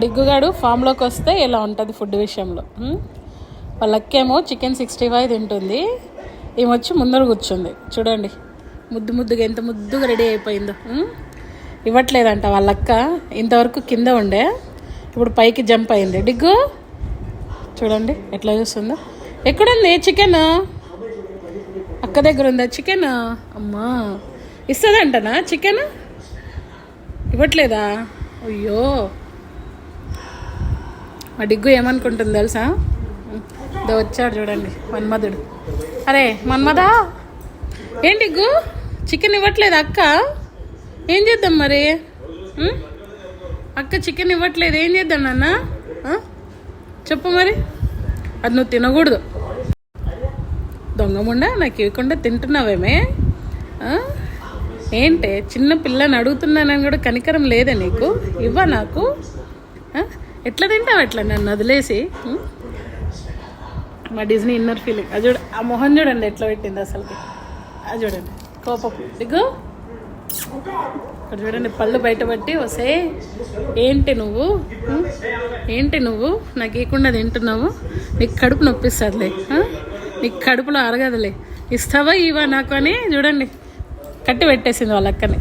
డిగ్గుగాడు ఫామ్లోకి వస్తే ఇలా ఉంటుంది ఫుడ్ విషయంలో. వాళ్ళకేమో చికెన్ 65 తింటుంది, ఏమొచ్చి ముందర కూర్చుంది. చూడండి ముద్దు ముద్దుగా ఎంత ముద్దుగా రెడీ అయిపోయిందో. ఇవ్వట్లేదంట వాళ్ళక్క. ఇంతవరకు కింద ఉండే, ఇప్పుడు పైకి జంప్ అయింది. డిగ్గు చూడండి ఎట్లా చూస్తుందో. ఎక్కడుంది చికెన్? అక్క దగ్గర ఉందా చికెన్? అమ్మా ఇస్తుందంటనా చికెన్? ఇవ్వట్లేదా? అయ్యో, మా డిగ్గు ఏమనుకుంటుంది తెలుసా? ఇదో వచ్చాడు చూడండి మన్మధుడు. అరే మన్మదా, ఏం డిగ్గు చికెన్ ఇవ్వట్లేదు అక్క? ఏం చేద్దాం మరి? అక్క చికెన్ ఇవ్వట్లేదు, ఏం చేద్దాం నాన్న? చెప్పు మరి. అది నువ్వు తినకూడదు. దొంగముండా, నాకు ఇవ్వకుండా తింటున్నావేమే? ఏంటే చిన్న పిల్లని అడుగుతున్నానని కూడా కనికరం లేదా నీకు? ఇవ్వ నాకు. ఎట్లా తింటావు ఎట్లా నన్ను వదిలేసి? మా డిజ్నీ ఇన్నర్ ఫీలింగ్. అది చూడ, ఆ మొహం చూడండి ఎట్లా పెట్టింది అసలుకి. అది చూడండి కోపం. దిగు ఇక్కడ చూడండి పళ్ళు బయటపట్టి వస్తే. ఏంటి నువ్వు నాకు ఇవ్వకుండా తింటున్నావు? నీకు కడుపు నొప్పిస్తుందిలే, నీకు కడుపులో అరగదులే. ఇస్తావా ఇవా నాకు అని చూడండి కట్టి పెట్టేసింది వాళ్ళ అక్కని.